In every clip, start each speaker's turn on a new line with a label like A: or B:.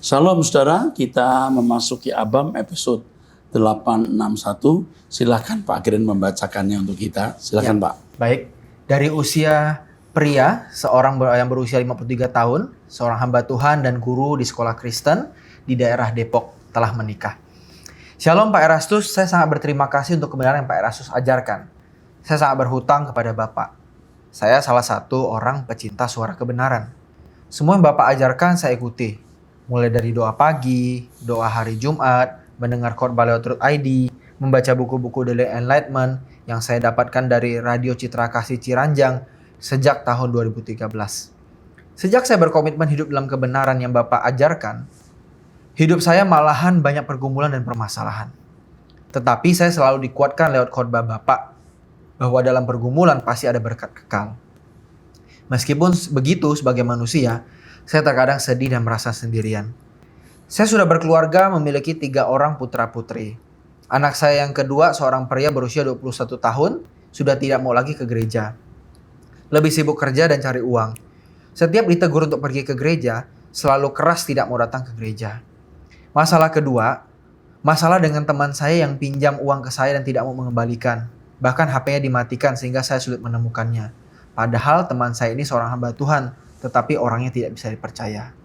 A: Shalom saudara, kita memasuki Abam episode 861. Silakan Pak Gren membacakannya untuk kita. Silakan
B: Ya,
A: Pak.
B: baik. Dari usia pria, seorang yang berusia 53 tahun, seorang hamba Tuhan dan guru di sekolah Kristen di daerah Depok telah menikah. Shalom Pak Erastus, saya sangat berterima kasih untuk kebenaran yang Pak Erastus ajarkan. Saya sangat berhutang kepada Bapak. Saya salah satu orang pecinta suara kebenaran. Semua yang Bapak ajarkan saya ikuti. Mulai dari doa pagi, doa hari Jumat, mendengar khotbah lewat Truth ID, membaca buku-buku Daily Enlightenment yang saya dapatkan dari Radio Citra Kasih Ciranjang sejak tahun 2013. Sejak saya berkomitmen hidup dalam kebenaran yang Bapak ajarkan, hidup saya malahan banyak pergumulan dan permasalahan. Tetapi saya selalu dikuatkan lewat khotbah Bapak bahwa dalam pergumulan pasti ada berkat kekal. Meskipun begitu, sebagai manusia, saya terkadang sedih dan merasa sendirian. Saya sudah berkeluarga, memiliki 3 orang putra-putri. Anak saya yang kedua, seorang pria berusia 21 tahun, sudah tidak mau lagi ke gereja. Lebih sibuk kerja dan cari uang. Setiap ditegur untuk pergi ke gereja, selalu keras tidak mau datang ke gereja. Masalah kedua, masalah dengan teman saya yang pinjam uang ke saya dan tidak mau mengembalikan. Bahkan HP-nya dimatikan sehingga saya sulit menemukannya. Padahal teman saya ini seorang hamba Tuhan, tetapi orangnya tidak bisa dipercaya.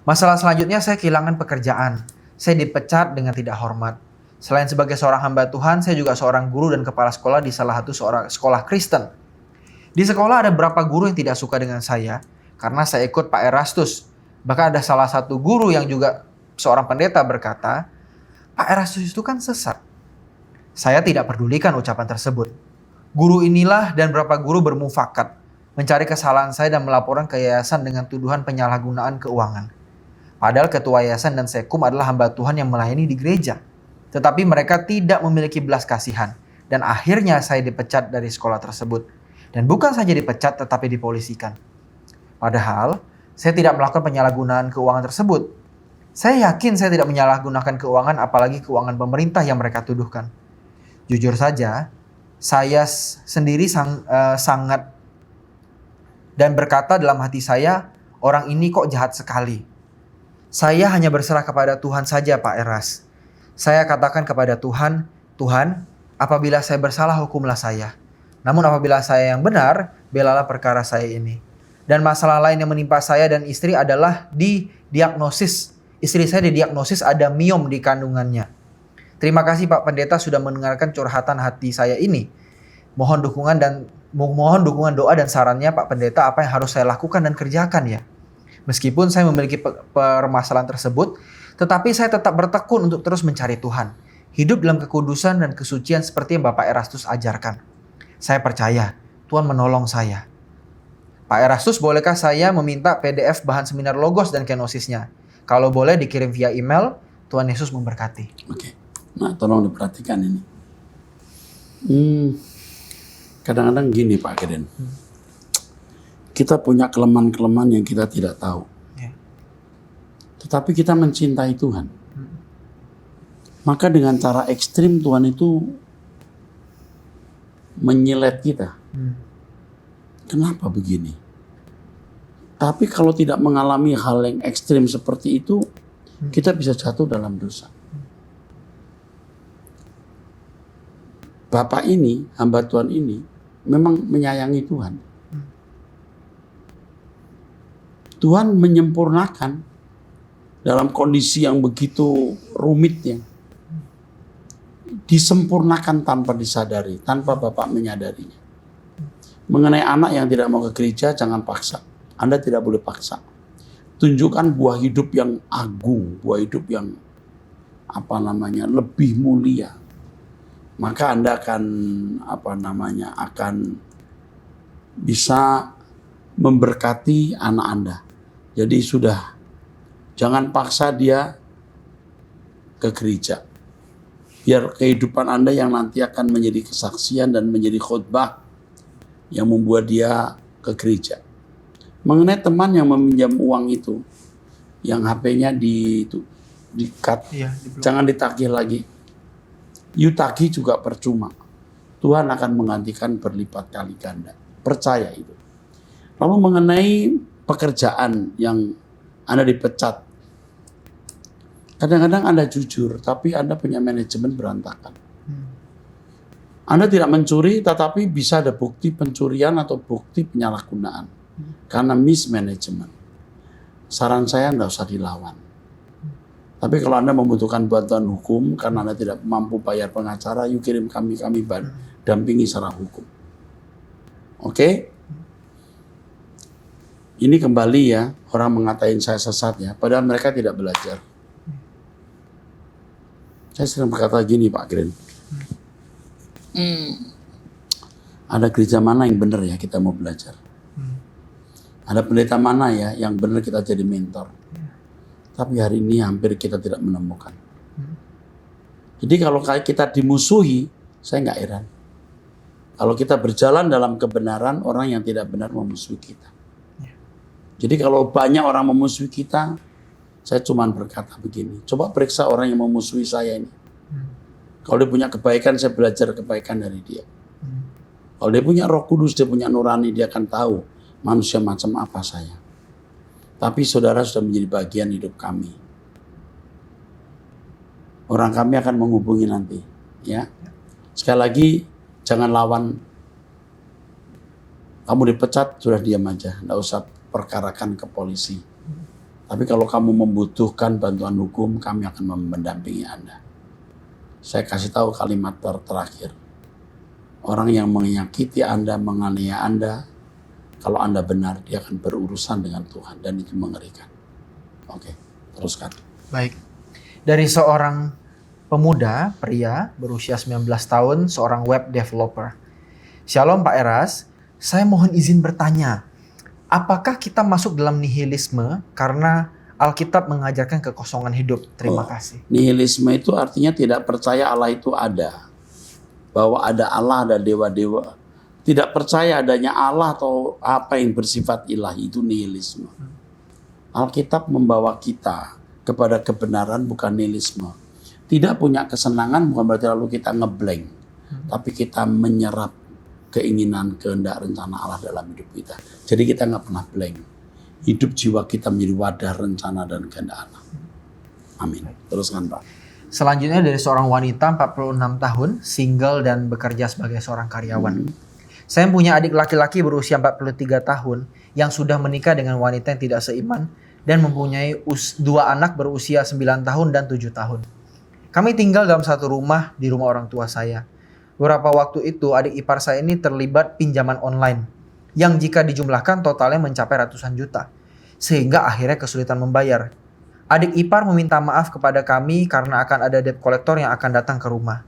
B: Masalah selanjutnya, saya kehilangan pekerjaan. Saya dipecat dengan tidak hormat. Selain sebagai seorang hamba Tuhan, saya juga seorang guru dan kepala sekolah di salah satu sekolah Kristen. Di sekolah ada beberapa guru yang tidak suka dengan saya karena saya ikut Pak Erastus. Bahkan ada salah satu guru yang juga seorang pendeta berkata, Pak Erastus itu kan sesat. Saya tidak pedulikan ucapan tersebut. Guru inilah dan beberapa guru bermufakat mencari kesalahan saya dan melaporkan ke yayasan dengan tuduhan penyalahgunaan keuangan. Padahal ketua yayasan dan sekum adalah hamba Tuhan yang melayani di gereja. Tetapi mereka tidak memiliki belas kasihan. Dan akhirnya saya dipecat dari sekolah tersebut. Dan bukan saja dipecat tetapi dipolisikan. Padahal saya tidak melakukan penyalahgunaan keuangan tersebut. Saya yakin saya tidak menyalahgunakan keuangan, apalagi keuangan pemerintah yang mereka tuduhkan. Jujur saja, saya sendiri sangat dan berkata dalam hati saya, orang ini kok jahat sekali. Saya hanya berserah kepada Tuhan saja Pak Eras. Saya katakan kepada Tuhan, Tuhan, apabila saya bersalah hukumlah saya. Namun apabila saya yang benar, belalah perkara saya ini. Dan masalah lain yang menimpa saya dan istri adalah diagnosis. Istri saya didiagnosis ada miom di kandungannya. Terima kasih Pak Pendeta sudah mendengarkan curhatan hati saya ini. Mohon dukungan doa dan sarannya Pak Pendeta apa yang harus saya lakukan dan kerjakan ya. Meskipun saya memiliki permasalahan tersebut, tetapi saya tetap bertekun untuk terus mencari Tuhan. Hidup dalam kekudusan dan kesucian seperti yang Bapak Erastus ajarkan. Saya percaya Tuhan menolong saya. Pak Erastus, bolehkah saya meminta PDF bahan seminar Logos dan Kenosisnya? Kalau boleh dikirim via email, Tuhan Yesus memberkati.
A: Oke. Nah, tolong diperhatikan ini. Kadang-kadang gini Pak Gren. Kita punya kelemahan-kelemahan yang kita tidak tahu. Tetapi kita mencintai Tuhan. Maka dengan cara ekstrim Tuhan itu menyilet kita. Kenapa begini? Tapi kalau tidak mengalami hal yang ekstrim seperti itu, kita bisa jatuh dalam dosa. Bapak ini, hamba Tuhan ini, memang menyayangi Tuhan. Tuhan menyempurnakan dalam kondisi yang begitu rumitnya. Disempurnakan tanpa disadari, tanpa Bapak menyadarinya. Mengenai anak yang tidak mau ke gereja, jangan paksa. Anda tidak boleh paksa. Tunjukkan buah hidup yang agung, buah hidup yang lebih mulia. Maka Anda akan bisa memberkati anak Anda. Jadi jangan paksa dia ke gereja. Biar kehidupan Anda yang nanti akan menjadi kesaksian dan menjadi khotbah yang membuat dia ke gereja. Mengenai teman yang meminjam uang itu, yang HP-nya di-cut, jangan ditagih lagi. You tagih juga percuma. Tuhan akan menggantikan berlipat kali ganda. Percaya itu. Lalu mengenai pekerjaan yang Anda dipecat, Kadang-kadang Anda jujur, tapi Anda punya manajemen berantakan. Anda tidak mencuri, tetapi bisa ada bukti pencurian atau bukti penyalahgunaan. Karena mismanagement. Saran saya nggak usah dilawan. Tapi kalau Anda membutuhkan bantuan hukum, karena Anda tidak mampu bayar pengacara, yuk kirim kami dampingi secara hukum. Oke? Ini kembali ya, orang mengatain saya sesat ya, padahal mereka tidak belajar. Saya sering berkata gini Pak Green. Ada gereja mana yang benar ya kita mau belajar? Ada pendeta mana ya yang benar kita jadi mentor? Tapi hari ini hampir kita tidak menemukan. Jadi kalau kita dimusuhi, saya nggak heran. Kalau kita berjalan dalam kebenaran, orang yang tidak benar memusuhi kita. Jadi kalau banyak orang memusuhi kita, saya cuma berkata begini, coba periksa orang yang memusuhi saya ini. Kalau dia punya kebaikan, saya belajar kebaikan dari dia. Kalau dia punya Roh Kudus, dia punya nurani, dia akan tahu manusia macam apa saya. Tapi saudara sudah menjadi bagian hidup kami. Orang kami akan menghubungi nanti, ya. Sekali lagi, jangan lawan. Kamu dipecat, sudah diam aja, nggak usah perkarakan ke polisi. Tapi kalau kamu membutuhkan bantuan hukum, kami akan mendampingi Anda. Saya kasih tahu kalimat terakhir. Orang yang menyakiti Anda, menganiaya Anda, kalau Anda benar, dia akan berurusan dengan Tuhan. Dan itu mengerikan. Oke, teruskan.
B: Baik. Dari seorang pemuda, pria, berusia 19 tahun, seorang web developer. Shalom Pak Eras, saya mohon izin bertanya. Apakah kita masuk dalam nihilisme karena Alkitab mengajarkan kekosongan hidup? Terima kasih.
A: Nihilisme itu artinya tidak percaya Allah itu ada. Bahwa ada Allah, ada dewa-dewa. Tidak percaya adanya Allah atau apa yang bersifat ilahi, itu nihilisme. Alkitab membawa kita kepada kebenaran, bukan nihilisme. Tidak punya kesenangan bukan berarti lalu kita ngeblank. Tapi kita menyerap keinginan, kehendak, rencana Allah dalam hidup kita. Jadi kita nggak pernah blank. Hidup jiwa kita menjadi wadah rencana dan kehendak Allah. Amin. Teruskan Pak.
B: Selanjutnya dari seorang wanita 46 tahun, single dan bekerja sebagai seorang karyawan. Saya punya adik laki-laki berusia 43 tahun yang sudah menikah dengan wanita yang tidak seiman dan mempunyai 2 anak berusia 9 tahun dan 7 tahun. Kami tinggal dalam satu rumah di rumah orang tua saya. Beberapa waktu itu adik ipar saya ini terlibat pinjaman online yang jika dijumlahkan totalnya mencapai ratusan juta. Sehingga akhirnya kesulitan membayar. Adik ipar meminta maaf kepada kami karena akan ada debt collector yang akan datang ke rumah.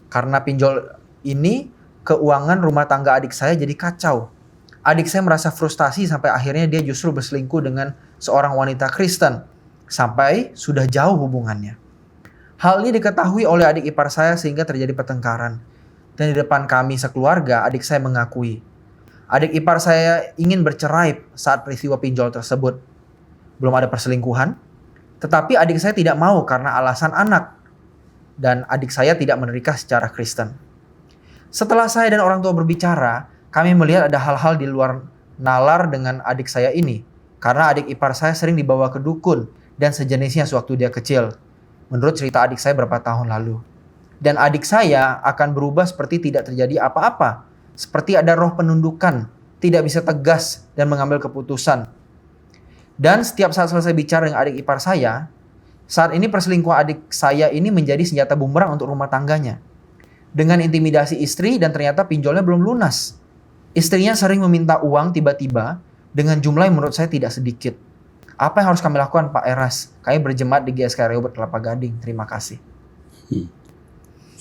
B: Karena pinjol ini, keuangan rumah tangga adik saya jadi kacau. Adik saya merasa frustasi sampai akhirnya dia justru berselingkuh dengan seorang wanita Kristen. Sampai sudah jauh hubungannya. Hal ini diketahui oleh adik ipar saya sehingga terjadi pertengkaran. Dan di depan kami sekeluarga, adik saya mengakui. Adik ipar saya ingin bercerai saat peristiwa pinjol tersebut. Belum ada perselingkuhan. Tetapi adik saya tidak mau karena alasan anak. Dan adik saya tidak menikah secara Kristen. Setelah saya dan orang tua berbicara, kami melihat ada hal-hal di luar nalar dengan adik saya ini. Karena adik ipar saya sering dibawa ke dukun dan sejenisnya sewaktu dia kecil. Menurut cerita adik saya beberapa tahun lalu. Dan adik saya akan berubah seperti tidak terjadi apa-apa. Seperti ada roh penundukan, tidak bisa tegas dan mengambil keputusan. Dan setiap saat selesai bicara dengan adik ipar saya, saat ini perselingkuhan adik saya ini menjadi senjata bumerang untuk rumah tangganya. Dengan intimidasi istri dan ternyata pinjolnya belum lunas. Istrinya sering meminta uang tiba-tiba dengan jumlah yang menurut saya tidak sedikit. Apa yang harus kami lakukan Pak Eras? Kami berjemaat di GSK Rehoboth Kelapa Gading. Terima kasih.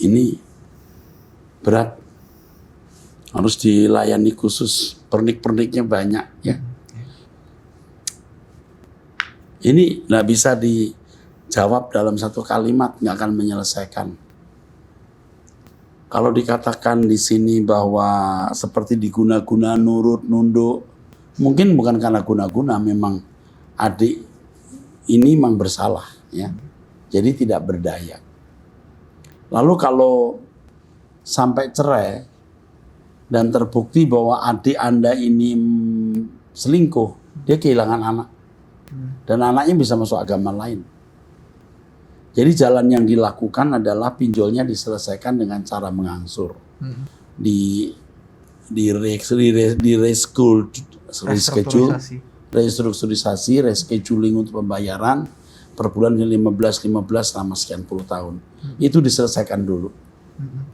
A: Ini berat. Harus dilayani khusus. Pernik-perniknya banyak ya. Ini nggak bisa dijawab dalam satu kalimat, nggak akan menyelesaikan. Kalau dikatakan di sini bahwa seperti diguna-guna, nurut, nunduk, mungkin bukan karena guna-guna, memang adik ini memang bersalah, ya. Jadi tidak berdaya. Lalu kalau sampai cerai dan terbukti bahwa adik Anda ini selingkuh, dia kehilangan anak. Dan anaknya bisa masuk agama lain. Jadi jalan yang dilakukan adalah pinjolnya diselesaikan dengan cara mengangsur. Di reschedule, restrukturisasi, rescheduling untuk pembayaran per bulan 15 selama sekian puluh tahun. Itu diselesaikan dulu.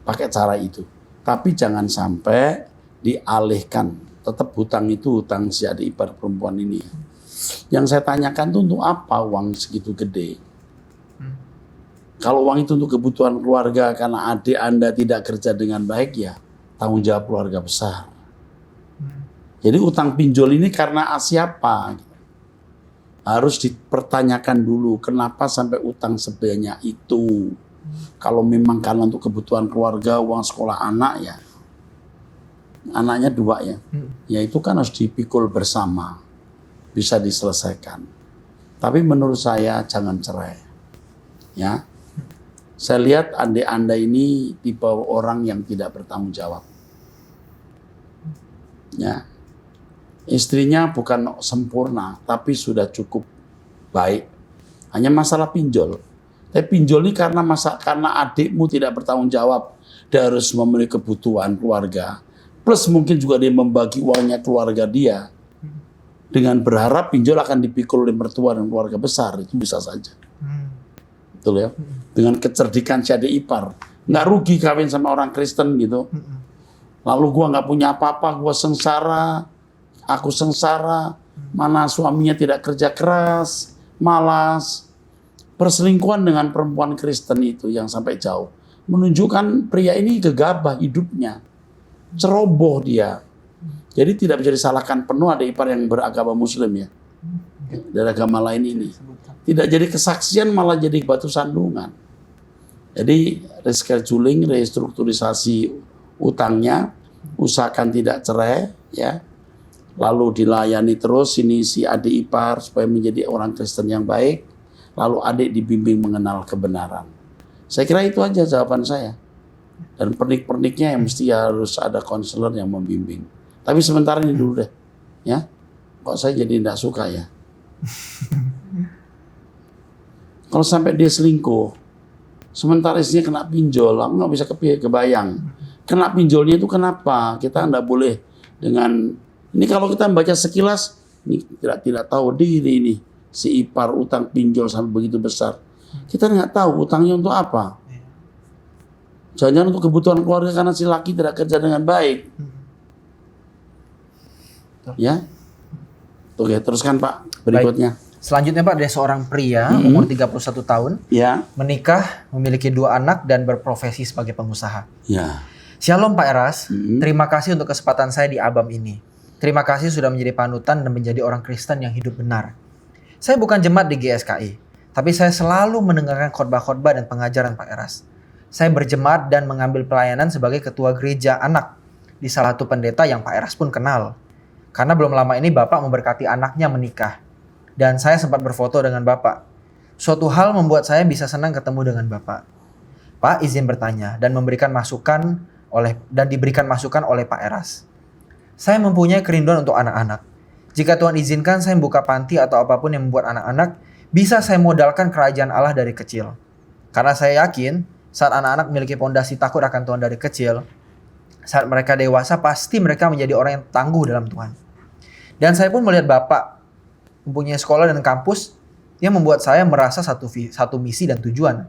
A: Pakai cara itu. Tapi jangan sampai dialihkan. Tetap hutang itu hutang si adik ipar perempuan ini. Yang saya tanyakan tuh untuk apa uang segitu gede? Kalau uang itu untuk kebutuhan keluarga karena adik Anda tidak kerja dengan baik, ya tanggung jawab keluarga besar. Jadi utang pinjol ini karena siapa? Harus dipertanyakan dulu kenapa sampai utang sebanyak itu. Kalau memang karena untuk kebutuhan keluarga, uang sekolah anak, ya anaknya 2 ya. Ya itu kan harus dipikul bersama. Bisa diselesaikan. Tapi menurut saya jangan cerai. Ya. Saya lihat adik Anda ini tipe orang yang tidak bertanggung jawab. Ya. Istrinya bukan sempurna, tapi sudah cukup baik. Hanya masalah pinjol. Tapi pinjol ini karena adikmu tidak bertanggung jawab. Dia harus memenuhi kebutuhan keluarga. Plus mungkin juga dia membagi uangnya keluarga dia. Dengan berharap pinjol akan dipikul oleh mertua dan keluarga besar. Itu bisa saja. Betul ya? Dengan kecerdikan si adik ipar. Nggak rugi kawin sama orang Kristen gitu. Lalu gua nggak punya apa-apa, gua sengsara. Aku sengsara. Mana suaminya tidak kerja keras. Malas. Perselingkuhan dengan perempuan Kristen itu yang sampai jauh. Menunjukkan pria ini gegabah hidupnya. Ceroboh dia. Jadi tidak bisa disalahkan penuh adik ipar yang beragama Muslim ya. Dari agama lain ini. Tidak jadi kesaksian, malah jadi batu sandungan. Jadi rescheduling, restrukturisasi utangnya, usahakan tidak cerai, ya. Lalu dilayani terus ini si adik ipar supaya menjadi orang Kristen yang baik. Lalu adik dibimbing mengenal kebenaran. Saya kira itu aja jawaban saya. Dan pernik-perniknya yang mesti harus ada konselor yang membimbing. Tapi sementara ini dulu deh, ya. Kok saya jadi tidak suka ya. Kalau sampai dia selingkuh, sementara istrinya kena pinjol, aku nggak bisa kebayang. Kena pinjolnya itu kenapa? Kita nggak boleh dengan ini kalau kita membaca sekilas, ini tidak tahu diri ini si ipar utang pinjol sampai begitu besar. Kita nggak tahu utangnya untuk apa. Jangan-jangan untuk kebutuhan keluarga karena si laki tidak kerja dengan baik. Ya, oke teruskan Pak berikutnya.
B: Baik. Selanjutnya Pak, ada seorang pria umur 31 tahun,
A: Ya.
B: menikah, memiliki 2 anak dan berprofesi sebagai pengusaha.
A: Ya.
B: Shalom Pak Eras, terima kasih untuk kesempatan saya di ABAM ini. Terima kasih sudah menjadi panutan dan menjadi orang Kristen yang hidup benar. Saya bukan jemaat di GSKI, tapi saya selalu mendengarkan khotbah-khotbah dan pengajaran Pak Eras. Saya berjemaat dan mengambil pelayanan sebagai ketua gereja anak di salah satu pendeta yang Pak Eras pun kenal. Karena belum lama ini Bapak memberkati anaknya menikah. Dan saya sempat berfoto dengan Bapak. Suatu hal membuat saya bisa senang ketemu dengan Bapak. Pak izin bertanya dan diberikan masukan oleh Pak Eras. Saya mempunyai kerinduan untuk anak-anak. Jika Tuhan izinkan saya membuka panti atau apapun yang membuat anak-anak bisa saya modalkan kerajaan Allah dari kecil. Karena saya yakin saat anak-anak memiliki pondasi takut akan Tuhan dari kecil, saat mereka dewasa pasti mereka menjadi orang yang tangguh dalam Tuhan. Dan saya pun melihat Bapak mempunyai sekolah dan kampus yang membuat saya merasa satu misi dan tujuan.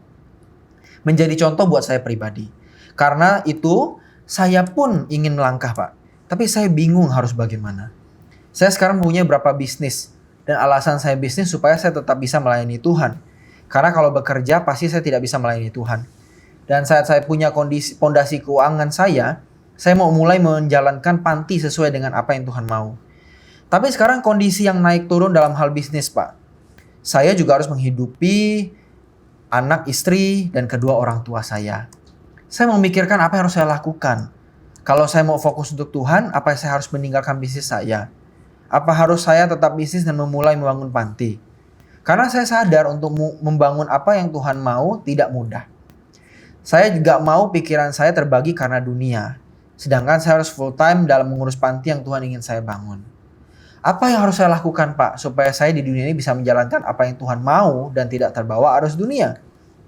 B: Menjadi contoh buat saya pribadi. Karena itu saya pun ingin melangkah Pak. Tapi saya bingung harus bagaimana. Saya sekarang punya berapa bisnis. Dan alasan saya bisnis supaya saya tetap bisa melayani Tuhan. Karena kalau bekerja pasti saya tidak bisa melayani Tuhan. Dan saat saya punya pondasi keuangan saya mau mulai menjalankan panti sesuai dengan apa yang Tuhan mau. Tapi sekarang kondisi yang naik turun dalam hal bisnis Pak. Saya juga harus menghidupi anak, istri, dan kedua orang tua saya. Saya memikirkan apa yang harus saya lakukan. Kalau saya mau fokus untuk Tuhan, apa yang saya harus meninggalkan bisnis saya? Apa harus saya tetap bisnis dan memulai membangun panti? Karena saya sadar untuk membangun apa yang Tuhan mau tidak mudah. Saya juga mau pikiran saya terbagi karena dunia. Sedangkan saya harus full time dalam mengurus panti yang Tuhan ingin saya bangun. Apa yang harus saya lakukan Pak supaya saya di dunia ini bisa menjalankan apa yang Tuhan mau dan tidak terbawa arus dunia?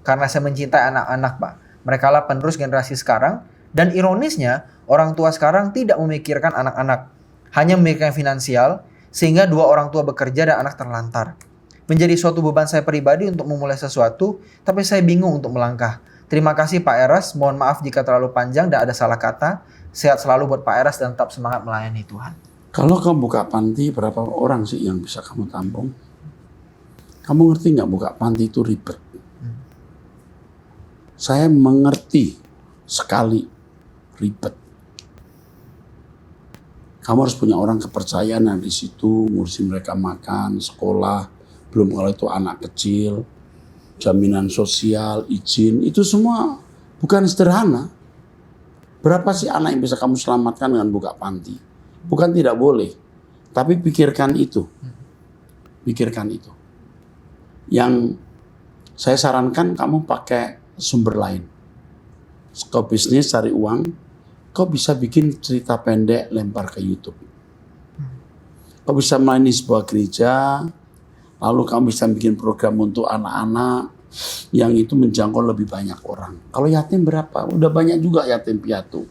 B: karena saya mencintai anak-anak, Pak. Merekalah penerus generasi sekarang. Dan ironisnya, orang tua sekarang tidak memikirkan anak-anak. Hanya memikirkan finansial, sehingga dua orang tua bekerja dan anak terlantar. Menjadi suatu beban saya pribadi untuk memulai sesuatu, tapi saya bingung untuk melangkah. Terima kasih Pak Eras, mohon maaf jika terlalu panjang dan ada salah kata. Sehat selalu buat Pak Eras dan tetap semangat melayani Tuhan.
A: Kalau kamu buka panti, berapa orang sih yang bisa kamu tampung? Kamu ngerti nggak buka panti itu ribet? Saya mengerti sekali ribet. Kamu harus punya orang kepercayaan yang di situ, ngurusin mereka makan, sekolah, belum kalau itu anak kecil, jaminan sosial, izin, itu semua bukan sederhana. Berapa sih anak yang bisa kamu selamatkan dengan buka panti? Bukan tidak boleh, tapi pikirkan itu. Pikirkan itu. Yang saya sarankan kamu pakai sumber lain. Kau bisnis cari uang, kau bisa bikin cerita pendek lempar ke YouTube. Kau bisa melayani sebuah gereja, lalu kamu bisa bikin program untuk anak-anak yang itu menjangkau lebih banyak orang. Kalau yatim berapa? Udah banyak juga yatim piatu.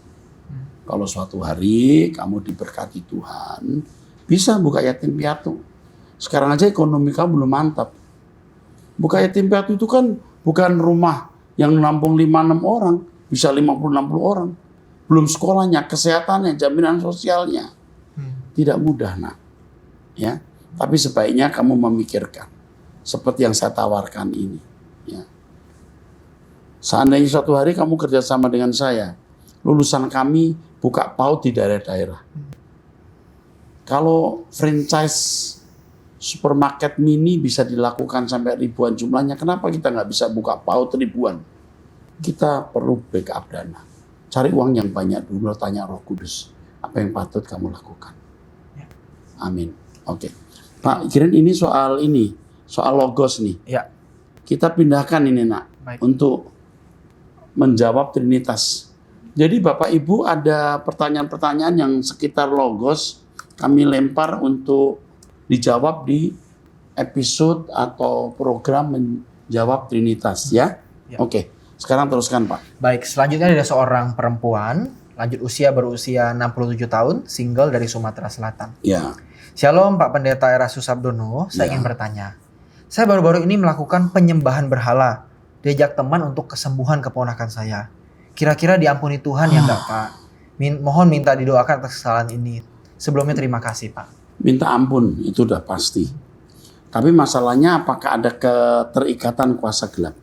A: Kalau suatu hari kamu diberkati Tuhan, bisa buka yatim piatu. Sekarang aja ekonomi kamu belum mantap. Buka yatim piatu itu kan bukan rumah yang nampung 5-6 orang, bisa 50-60 orang. Belum sekolahnya, kesehatannya, jaminan sosialnya. Tidak mudah, nak. Ya, tapi sebaiknya kamu memikirkan seperti yang saya tawarkan ini. Ya. Seandainya suatu hari kamu kerjasama dengan saya, lulusan kami buka PAUD di daerah-daerah. Kalau franchise supermarket mini bisa dilakukan sampai ribuan jumlahnya, kenapa kita nggak bisa buka PAUD ribuan? Kita perlu backup dana. Cari uang yang banyak dulu, tanya Roh Kudus. Apa yang patut kamu lakukan? Amin. Oke. Pak, kirain ini soal logos nih.
B: Ya.
A: Kita pindahkan ini, nak,
B: Baik.
A: untuk menjawab Trinitas. Jadi Bapak Ibu ada pertanyaan-pertanyaan yang sekitar logos, kami lempar untuk dijawab di episode atau program menjawab Trinitas, ya?
B: Ya.
A: Oke. Sekarang teruskan, Pak.
B: Baik, selanjutnya ada seorang perempuan, berusia 67 tahun, single dari Sumatera Selatan.
A: Ya.
B: Shalom Pak Pendeta Erastus Sabdono, saya ingin bertanya. Saya baru-baru ini melakukan penyembahan berhala, diajak teman untuk kesembuhan keponakan saya. Kira-kira diampuni Tuhan ya enggak, Pak? Mohon minta didoakan atas kesalahan ini. Sebelumnya terima kasih, Pak.
A: Minta ampun, itu udah pasti. Tapi masalahnya apakah ada keterikatan kuasa gelap?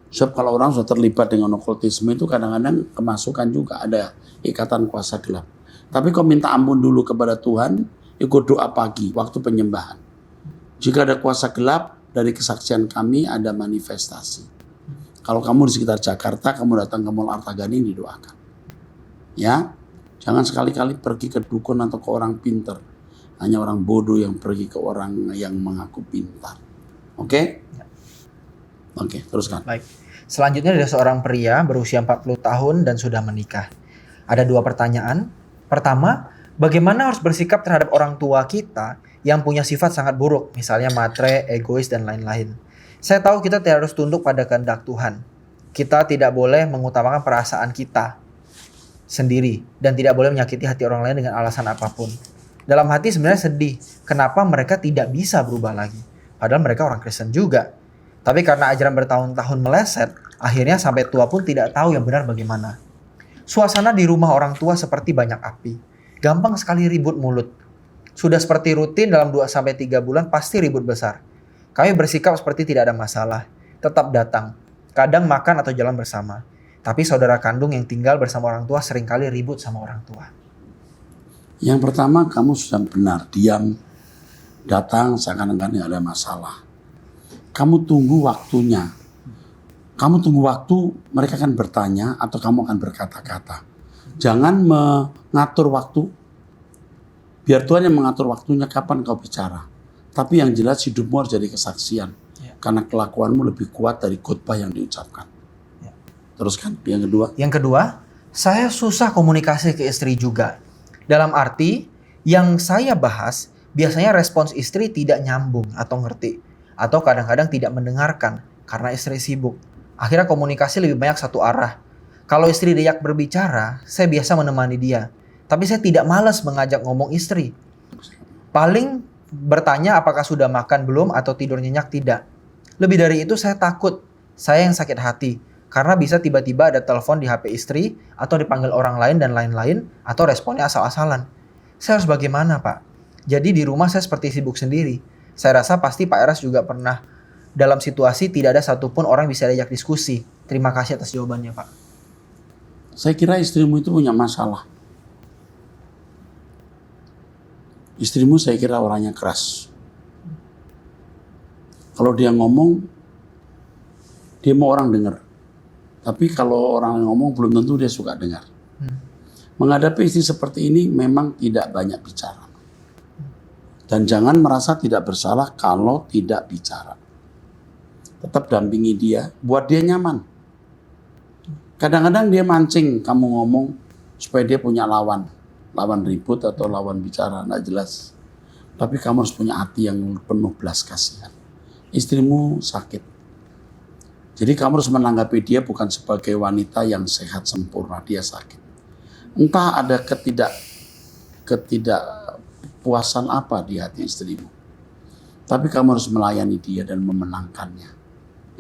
A: Sebab kalau orang sudah terlibat dengan okultisme itu kadang-kadang kemasukan juga ada ikatan kuasa gelap. Tapi kau minta ampun dulu kepada Tuhan, ikut doa pagi waktu penyembahan. Jika ada kuasa gelap, dari kesaksian kami ada manifestasi. Kalau kamu di sekitar Jakarta, kamu datang ke Mall Artagani, didoakan. Ya, jangan sekali-kali pergi ke dukun atau ke orang pintar. Hanya orang bodoh yang pergi ke orang yang mengaku pintar. Oke? Oke, teruskan.
B: Baik. Selanjutnya ada seorang pria berusia 40 tahun dan sudah menikah. Ada 2 pertanyaan. Pertama, bagaimana harus bersikap terhadap orang tua kita yang punya sifat sangat buruk, misalnya matre, egois, dan lain-lain. Saya tahu kita tidak harus tunduk pada kehendak Tuhan. Kita tidak boleh mengutamakan perasaan kita sendiri dan tidak boleh menyakiti hati orang lain dengan alasan apapun. Dalam hati sebenarnya sedih, kenapa mereka tidak bisa berubah lagi. Padahal mereka orang Kristen juga. Tapi karena ajaran bertahun-tahun meleset, akhirnya sampai tua pun tidak tahu yang benar bagaimana. Suasana di rumah orang tua seperti banyak api. Gampang sekali ribut mulut. Sudah seperti rutin dalam 2-3 bulan pasti ribut besar. Kami bersikap seperti tidak ada masalah. Tetap datang. Kadang makan atau jalan bersama. Tapi saudara kandung yang tinggal bersama orang tua seringkali ribut sama orang tua.
A: Yang pertama, kamu sudah benar, diam, datang seakan-akan tidak ada masalah. Kamu tunggu waktunya. Kamu tunggu waktu, mereka akan bertanya atau kamu akan berkata-kata. Jangan mengatur waktu. Biar Tuhan yang mengatur waktunya kapan kau bicara. Tapi yang jelas hidupmu harus jadi kesaksian. Ya. Karena kelakuanmu lebih kuat dari khotbah yang diucapkan. Ya. Teruskan, yang kedua.
B: Yang kedua, saya susah komunikasi ke istri juga. Dalam arti, yang saya bahas, biasanya respons istri tidak nyambung atau ngerti. Atau kadang-kadang tidak mendengarkan karena istri sibuk. Akhirnya komunikasi lebih banyak satu arah. Kalau istri diajak berbicara, saya biasa menemani dia. Tapi saya tidak malas mengajak ngomong istri. Paling bertanya apakah sudah makan belum atau tidur nyenyak tidak. Lebih dari itu saya takut, saya yang sakit hati. Karena bisa tiba-tiba ada telepon di HP istri, atau dipanggil orang lain dan lain-lain, atau responnya asal-asalan. Saya harus bagaimana, Pak? Jadi di rumah saya seperti sibuk sendiri. Saya rasa pasti Pak Eras juga pernah dalam situasi tidak ada satupun orang bisa diajak diskusi. Terima kasih atas jawabannya, Pak.
A: Saya kira istrimu itu punya masalah. Istrimu saya kira orangnya keras. Kalau dia ngomong, dia mau orang dengar. Tapi kalau orang ngomong belum tentu dia suka dengar. Menghadapi istri seperti ini memang tidak banyak bicara. Dan jangan merasa tidak bersalah kalau tidak bicara. Tetap dampingi dia, buat dia nyaman. Kadang-kadang dia mancing kamu ngomong supaya dia punya lawan. Lawan ribut atau lawan bicara, nggak jelas. Tapi kamu harus punya hati yang penuh belas kasihan. Istrimu sakit. Jadi kamu harus menanggapi dia bukan sebagai wanita yang sehat sempurna, dia sakit. Entah ada ketidakpuasan apa di hati istrimu. Tapi kamu harus melayani dia dan memenangkannya.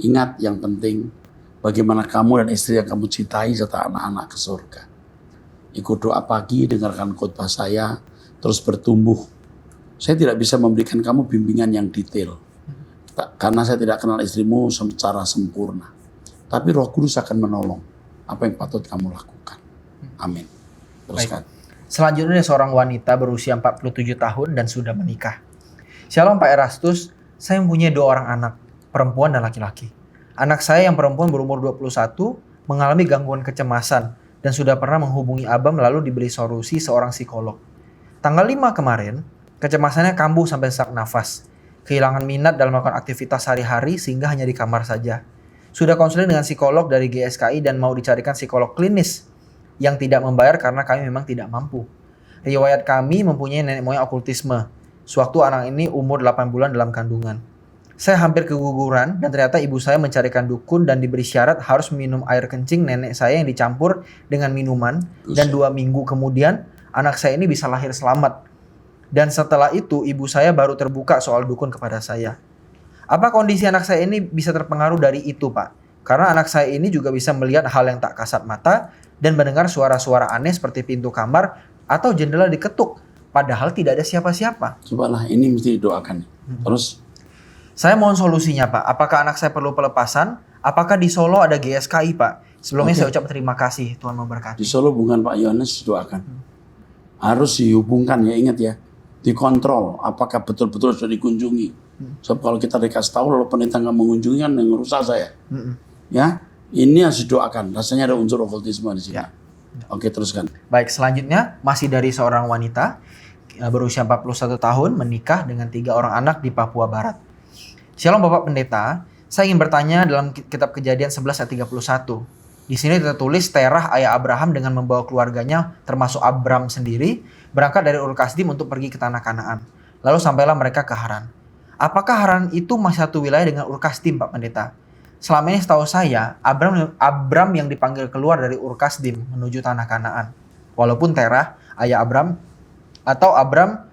A: Ingat yang penting, bagaimana kamu dan istri yang kamu cintai serta anak-anak ke surga. Ikut doa pagi, dengarkan khotbah saya, terus bertumbuh. Saya tidak bisa memberikan kamu bimbingan yang detail. Karena saya tidak kenal istrimu secara sempurna. Tapi Roh Kudus akan menolong apa yang patut kamu lakukan. Amin. Teruskan.
B: Selanjutnya seorang wanita berusia 47 tahun dan sudah menikah. Shalom Pak Erastus, saya mempunyai 2 orang anak, perempuan dan laki-laki. Anak saya yang perempuan berumur 21 mengalami gangguan kecemasan dan sudah pernah menghubungi Abam lalu diberi solusi seorang psikolog. Tanggal 5 kemarin, kecemasannya kambuh sampai sesak nafas. Kehilangan minat dalam melakukan aktivitas sehari-hari sehingga hanya di kamar saja. Sudah konseling dengan psikolog dari GSKI dan mau dicarikan psikolog klinis yang tidak membayar karena kami memang tidak mampu. Riwayat kami mempunyai nenek moyang okultisme. Sewaktu anak ini umur 8 bulan dalam kandungan. Saya hampir keguguran dan ternyata ibu saya mencarikan dukun dan diberi syarat harus minum air kencing nenek saya yang dicampur dengan minuman. Dan 2 minggu kemudian anak saya ini bisa lahir selamat. Dan setelah itu ibu saya baru terbuka soal dukun kepada saya. Apa kondisi anak saya ini bisa terpengaruh dari itu, Pak? Karena anak saya ini juga bisa melihat hal yang tak kasat mata dan mendengar suara-suara aneh seperti pintu kamar atau jendela diketuk. Padahal tidak ada siapa-siapa.
A: Cobalah, ini mesti didoakan. Terus?
B: Saya mohon solusinya, Pak. Apakah anak saya perlu pelepasan? Apakah di Solo ada GSKI, Pak? Sebelumnya saya ucap terima kasih. Tuhan memberkati.
A: Di Solo bukan Pak Yohanes didoakan. Harus dihubungkan ya, ingat ya. Dikontrol apakah betul-betul sudah dikunjungi. Sebab kalau kita dikasih tahu lalu pendeta nggak mengunjungi kan yang rusak saya. Ya, ini harus didoakan. Rasanya ada unsur okultisme di sini.
B: Ya.
A: Oke, teruskan.
B: Baik, selanjutnya masih dari seorang wanita berusia 41 tahun menikah dengan 3 orang anak di Papua Barat. Shalom Bapak Pendeta, saya ingin bertanya dalam kitab Kejadian 11 ayat 31. Di sini tertulis Terah ayah Abraham dengan membawa keluarganya termasuk Abram sendiri berangkat dari Ur Kasdim untuk pergi ke tanah Kanaan. Lalu sampailah mereka ke Haran. Apakah Haran itu masih satu wilayah dengan Ur Kasdim, Pak Pendeta? Selama ini setahu saya Abram yang dipanggil keluar dari Ur Kasdim menuju tanah Kanaan. Walaupun Terah ayah Abram atau Abram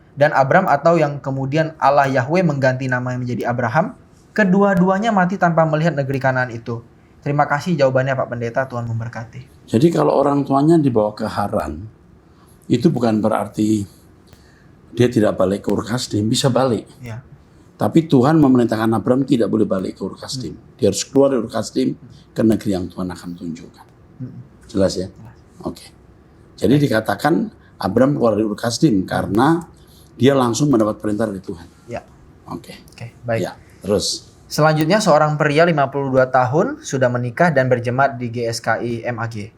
B: atau yang kemudian Allah Yahweh mengganti namanya menjadi Abraham, kedua-duanya mati tanpa melihat negeri Kanaan itu. Terima kasih jawabannya Pak Pendeta, Tuhan memberkati.
A: Jadi kalau orang tuanya dibawa ke Haran, itu bukan berarti dia tidak balik ke Ur Kasdim, bisa balik.
B: Ya.
A: Tapi Tuhan memerintahkan Abram tidak boleh balik ke Ur Kasdim. Dia harus keluar dari Ur Kasdim ke negeri yang Tuhan akan tunjukkan. Jelas ya? Oke. Jadi dikatakan Abram keluar dari Ur Kasdim karena dia langsung mendapat perintah dari Tuhan.
B: Ya.
A: Oke,
B: baik.
A: Ya, terus.
B: Selanjutnya seorang pria 52 tahun sudah menikah dan berjemaat di GSKI MAG.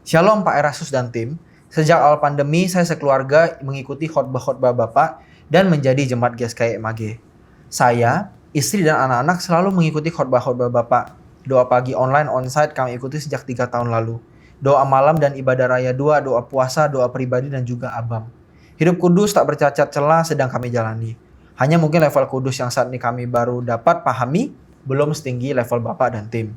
B: Shalom Pak Erastus dan tim. Sejak awal pandemi saya sekeluarga mengikuti khotbah-khotbah Bapak dan menjadi jemaat GSKI MAG. Saya, istri dan anak-anak selalu mengikuti khotbah-khotbah Bapak. Doa pagi online onsite kami ikuti sejak 3 tahun lalu. Doa malam dan ibadah raya 2, doa puasa, doa pribadi dan juga Abam. Hidup kudus tak bercacat celah sedang kami jalani. Hanya mungkin level kudus yang saat ini kami baru dapat pahami belum setinggi level Bapak dan tim.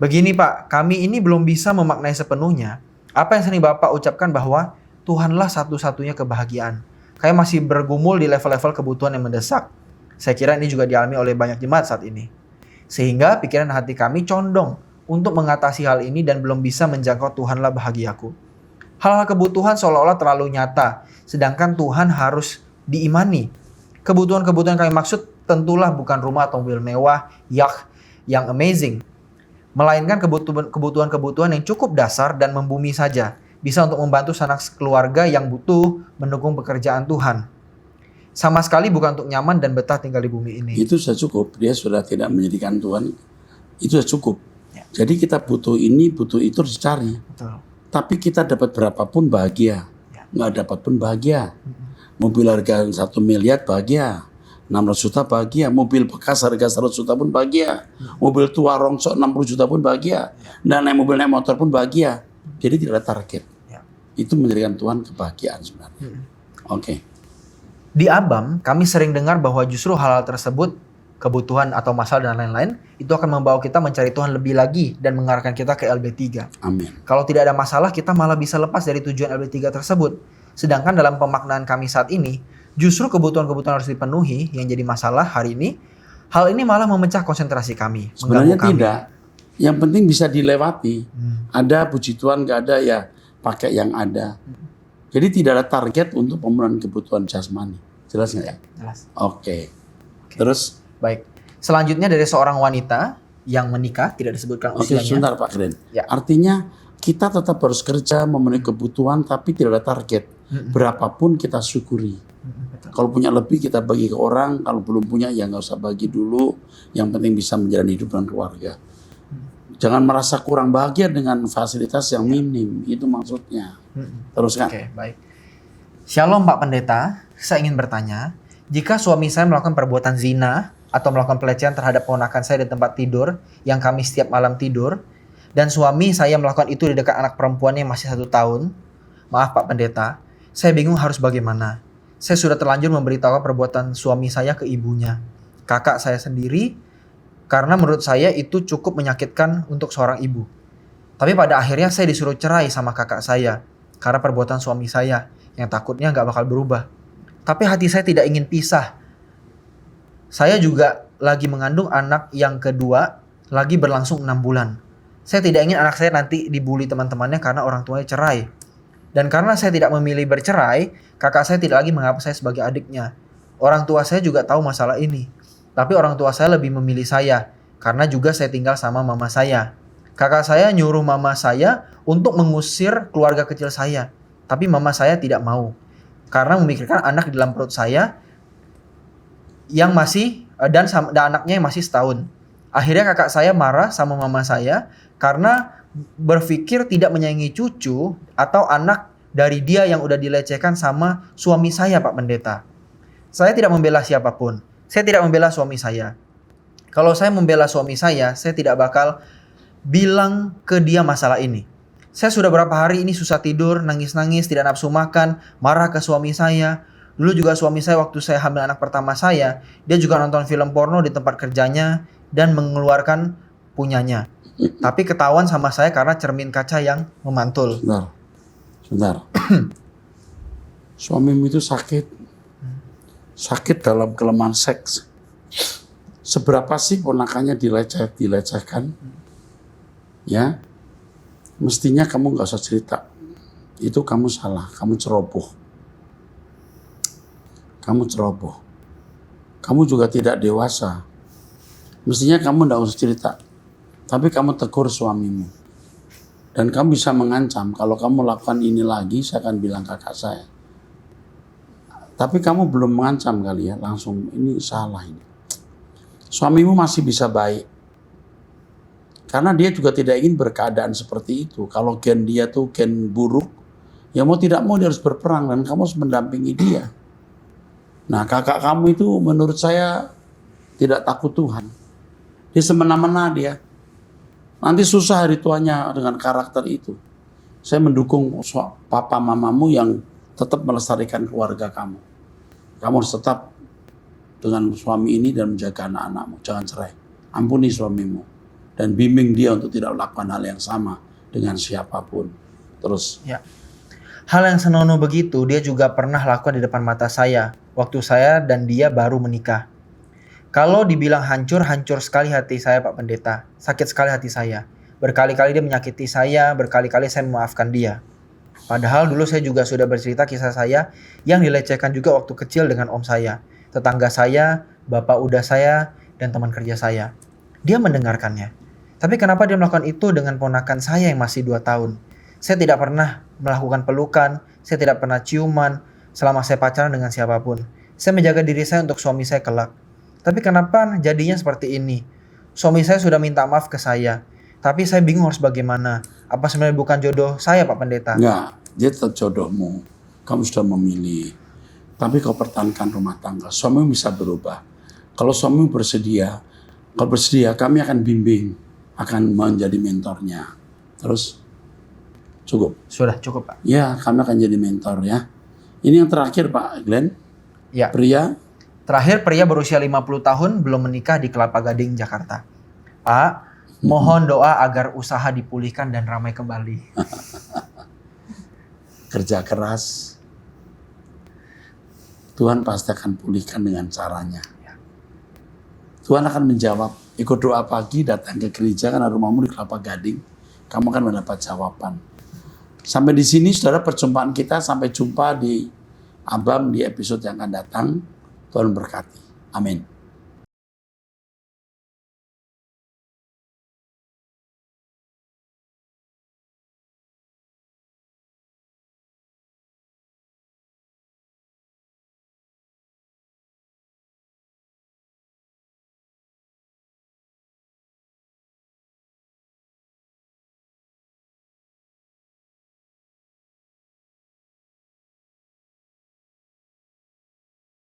B: Begini Pak, kami ini belum bisa memaknai sepenuhnya apa yang sering Bapak ucapkan bahwa Tuhanlah satu-satunya kebahagiaan. Kami masih bergumul di level-level kebutuhan yang mendesak. Saya kira ini juga dialami oleh banyak jemaat saat ini. Sehingga pikiran hati kami condong untuk mengatasi hal ini dan belum bisa menjangkau Tuhanlah bahagiaku. Hal-hal kebutuhan seolah-olah terlalu nyata, sedangkan Tuhan harus diimani. Kebutuhan-kebutuhan kami maksud tentulah bukan rumah atau mobil mewah, yacht yang amazing, melainkan kebutuhan-kebutuhan yang cukup dasar dan membumi saja, bisa untuk membantu sanak keluarga yang butuh mendukung pekerjaan Tuhan. Sama sekali bukan untuk nyaman dan betah tinggal di bumi ini.
A: Itu sudah cukup. Dia sudah tidak menjadikan Tuhan. Itu sudah cukup.
B: Ya.
A: Jadi kita butuh ini, butuh itu harus dicari.
B: Betul.
A: Tapi kita dapat berapapun bahagia.
B: Ya.
A: Nggak dapat pun bahagia. Mobil harga 1 miliar bahagia. 600 juta bahagia. Mobil bekas harga 100 juta pun bahagia. Mobil tua rongsok 60 juta pun bahagia. Dan naik mobil, naik motor pun bahagia. Jadi tidak ada target.
B: Ya.
A: Itu menjadikan Tuhan kebahagiaan sebenarnya. Oke.
B: Di ABAM, kami sering dengar bahwa justru hal-hal tersebut, kebutuhan atau masalah dan lain-lain, itu akan membawa kita mencari Tuhan lebih lagi dan mengarahkan kita ke LB3.
A: Amin.
B: Kalau tidak ada masalah, kita malah bisa lepas dari tujuan LB3 tersebut. Sedangkan dalam pemaknaan kami saat ini, justru kebutuhan-kebutuhan harus dipenuhi yang jadi masalah hari ini. Hal ini malah memecah konsentrasi kami.
A: Sebenarnya
B: mengganggu kami.
A: tidak. Yang penting bisa dilewati. Ada puji Tuhan, nggak ada ya pakai yang ada. Jadi tidak ada target untuk pemenuhan kebutuhan jasmani. Jelas nggak ya?
B: Jelas.
A: Oke. Terus?
B: Baik. Selanjutnya dari seorang wanita yang menikah, tidak disebutkan
A: Oke,
B: usianya.
A: sebentar Pak Glenn.
B: Ya.
A: Artinya kita tetap harus kerja memenuhi kebutuhan tapi tidak ada target. Berapapun kita syukuri.
B: Betul.
A: Kalau punya lebih kita bagi ke orang, kalau belum punya ya nggak usah bagi dulu. Yang penting bisa menjalani hidup dengan keluarga. Jangan merasa kurang bahagia dengan fasilitas yang minim. Itu maksudnya. Teruskan.
B: Oke, baik. Shalom Pak Pendeta, saya ingin bertanya, jika suami saya melakukan perbuatan zina atau melakukan pelecehan terhadap ponakan saya di tempat tidur yang kami setiap malam tidur, dan suami saya melakukan itu di dekat anak perempuannya yang masih 1 tahun, maaf Pak Pendeta, saya bingung harus bagaimana. Saya sudah terlanjur memberitahukan perbuatan suami saya ke ibunya, kakak saya sendiri, karena menurut saya itu cukup menyakitkan untuk seorang ibu. Tapi pada akhirnya saya disuruh cerai sama kakak saya karena perbuatan suami saya yang takutnya nggak bakal berubah. Tapi hati saya tidak ingin pisah. Saya juga lagi mengandung anak yang kedua, lagi berlangsung 6 bulan. Saya tidak ingin anak saya nanti dibully teman-temannya karena orang tuanya cerai. Dan karena saya tidak memilih bercerai, kakak saya tidak lagi menganggap saya sebagai adiknya. Orang tua saya juga tahu masalah ini. Tapi orang tua saya lebih memilih saya, karena juga saya tinggal sama mama saya. Kakak saya nyuruh mama saya untuk mengusir keluarga kecil saya. Tapi mama saya tidak mau. Karena memikirkan anak di dalam perut saya yang masih dan anaknya yang masih setahun. Akhirnya kakak saya marah sama mama saya karena berpikir tidak menyayangi cucu atau anak dari dia yang udah dilecehkan sama suami saya, Pak Pendeta. Saya tidak membela siapapun. Saya tidak membela suami saya. Kalau saya membela suami saya tidak bakal bilang ke dia masalah ini. Saya sudah berapa hari ini susah tidur, nangis-nangis, tidak nafsu makan, marah ke suami saya. Dulu juga suami saya waktu saya hamil anak pertama saya, dia juga nonton film porno di tempat kerjanya dan mengeluarkan punyanya. Tapi ketahuan sama saya karena cermin kaca yang memantul.
A: Sebentar. Suamimu itu sakit. Sakit dalam kelemahan seks. Seberapa sih ponakannya dilecehkan? Ya. Mestinya kamu gak usah cerita. Itu kamu salah, kamu ceroboh. Kamu ceroboh. Kamu juga tidak dewasa. Mestinya kamu gak usah cerita. Tapi kamu tegur suamimu. Dan kamu bisa mengancam, kalau kamu lakukan ini lagi, saya akan bilang kakak saya. Tapi kamu belum mengancam kali ya, langsung ini salah ini. Suamimu masih bisa baik. Karena dia juga tidak ingin berkeadaan seperti itu. Kalau gen dia tuh gen buruk, ya mau tidak mau dia harus berperang dan kamu harus mendampingi dia. Nah kakak kamu itu menurut saya tidak takut Tuhan. Dia semena-mena dia. Nanti susah hari tuanya dengan karakter itu. Saya mendukung papa mamamu yang tetap melestarikan keluarga kamu. Kamu harus tetap dengan suami ini dan menjaga anak-anakmu. Jangan cerai. Ampuni suamimu. Dan bimbing dia untuk tidak melakukan hal yang sama dengan siapapun. Terus.
B: Ya. Hal yang senonoh begitu dia juga pernah lakukan di depan mata saya waktu saya dan dia baru menikah. Kalau dibilang hancur, hancur sekali hati saya Pak Pendeta. Sakit sekali hati saya. Berkali-kali dia menyakiti saya, berkali-kali saya memaafkan dia. Padahal dulu saya juga sudah bercerita kisah saya yang dilecehkan juga waktu kecil dengan om saya, tetangga saya, bapak udah saya, dan teman kerja saya. Dia mendengarkannya. Tapi kenapa dia melakukan itu dengan ponakan saya yang masih 2 tahun? Saya tidak pernah melakukan pelukan, saya tidak pernah ciuman selama saya pacaran dengan siapapun. Saya menjaga diri saya untuk suami saya kelak. Tapi kenapa jadinya seperti ini? Suami saya sudah minta maaf ke saya, tapi saya bingung harus bagaimana. Apa sebenarnya bukan jodoh saya Pak Pendeta?
A: Enggak, dia tetap jodohmu. Kamu sudah memilih. Tapi kau pertahankan rumah tangga. Suamimu bisa berubah. Kalau suamimu bersedia, kalau bersedia kami akan bimbing, akan menjadi mentornya. Terus cukup.
B: Sudah cukup Pak.
A: Ya, kami akan jadi mentor ya. Ini yang terakhir Pak Glenn.
B: Ya.
A: Pria.
B: Terakhir pria berusia 50 tahun belum menikah di Kelapa Gading, Jakarta. Pak, mohon doa agar usaha dipulihkan dan ramai kembali.
A: Kerja keras. Tuhan pasti akan pulihkan dengan caranya. Tuhan akan menjawab. Ikut doa pagi, datang ke gereja karena rumahmu di Kelapa Gading. Kamu akan mendapat jawaban. Sampai di sini saudara perjumpaan kita. Sampai jumpa di Abam di episode yang akan datang. Tuhan berkati. Amin.